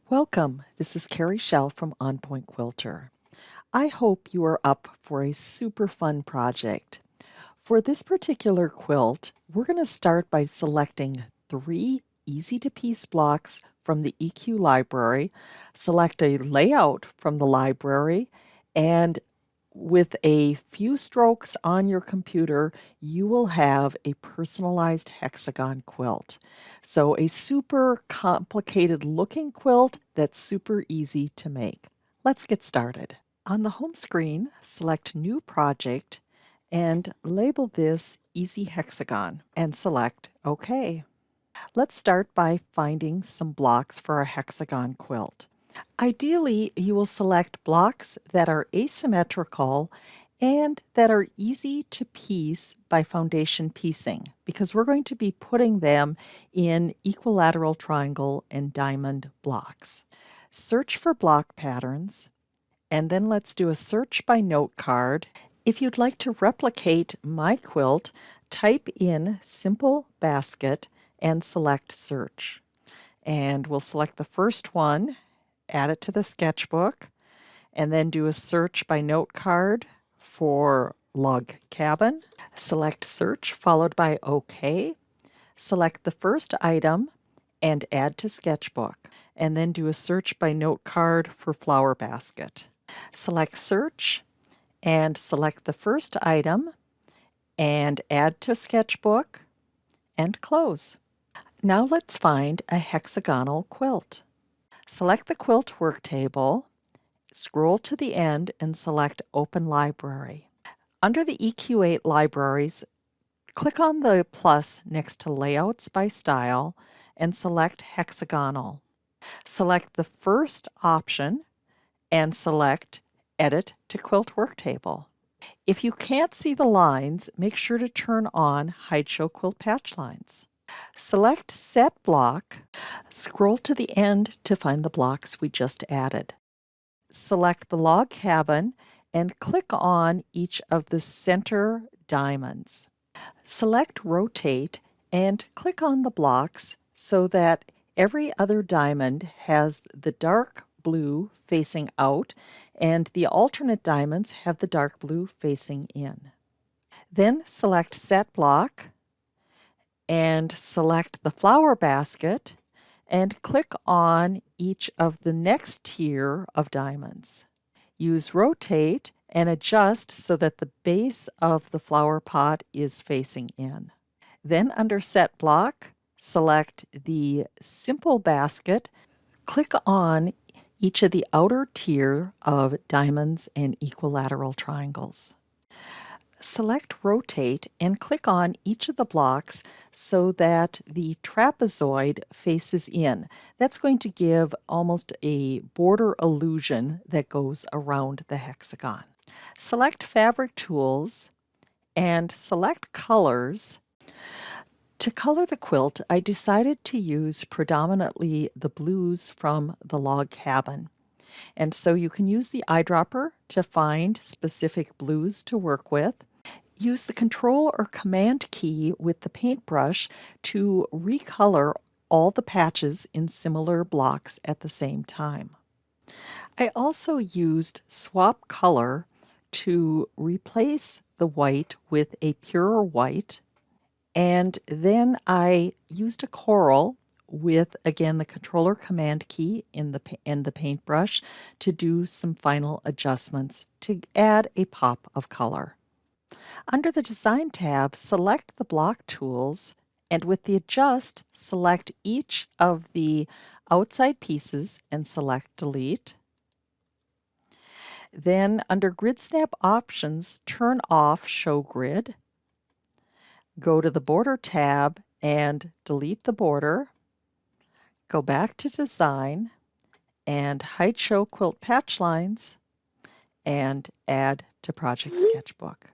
Welcome, this is Carrie Schell from On Point Quilter. I hope you are up for a super fun project. For this particular quilt, we're going to start by selecting 3 easy-to-piece blocks from the EQ library, select a layout from the library, and with a few strokes on your computer, you will have a personalized hexagon quilt. So a super complicated looking quilt that's super easy to make. Let's get started. On the home screen, select New Project and label this Easy Hexagon and select OK. Let's start by finding some blocks for our hexagon quilt. Ideally, you will select blocks that are asymmetrical and that are easy to piece by foundation piecing, because we're going to be putting them in equilateral triangle and diamond blocks. Search for block patterns, and then let's do a search by note card. If you'd like to replicate my quilt, type in simple basket and select search. And we'll select the first one, add it to the sketchbook, and then do a search by note card for log cabin. Select search followed by OK. Select the first item and add to sketchbook, and then do a search by note card for flower basket. Select search and select the first item and add to sketchbook and close. Now let's find a hexagonal quilt. Select the quilt work table, scroll to the end and select Open Library. Under the EQ8 libraries, click on the plus next to Layouts by Style and select Hexagonal. Select the first option and select Edit to Quilt Work Table. If you can't see the lines, make sure to turn on Hide Show Quilt Patch Lines. Select Set Block, scroll to the end to find the blocks we just added. Select the log cabin and click on each of the center diamonds. Select Rotate and click on the blocks so that every other diamond has the dark blue facing out and the alternate diamonds have the dark blue facing in. Then select Set Block and select the flower basket and click on each of the next tier of diamonds. Use Rotate and adjust so that the base of the flower pot is facing in. Then under Set Block, select the simple basket, click on each of the outer tier of diamonds and equilateral triangles. Select Rotate and click on each of the blocks so that the trapezoid faces in. That's going to give almost a border illusion that goes around the hexagon. Select Fabric Tools and select Colors. To color the quilt, I decided to use predominantly the blues from the log cabin. And so you can use the eyedropper to find specific blues to work with. Use the Control or Command key with the paintbrush to recolor all the patches in similar blocks at the same time. I also used Swap Color to replace the white with a purer white, and then I used a coral with, again, the Control or Command key in the paintbrush to do some final adjustments to add a pop of color. Under the Design tab, select the block tools, and with the Adjust, select each of the outside pieces and select Delete. Then under Grid Snap Options, turn off Show Grid. Go to the Border tab and delete the border. Go back to Design and Hide Show Quilt Patch Lines and add to Project Sketchbook.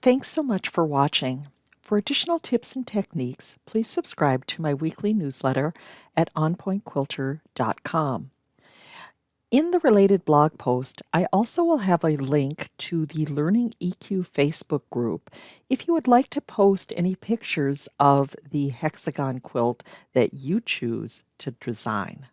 Thanks so much for watching. For additional tips and techniques, please subscribe to my weekly newsletter at onpointquilter.com. In the related blog post, I also will have a link to the Learning EQ Facebook group if you would like to post any pictures of the hexagon quilt that you choose to design.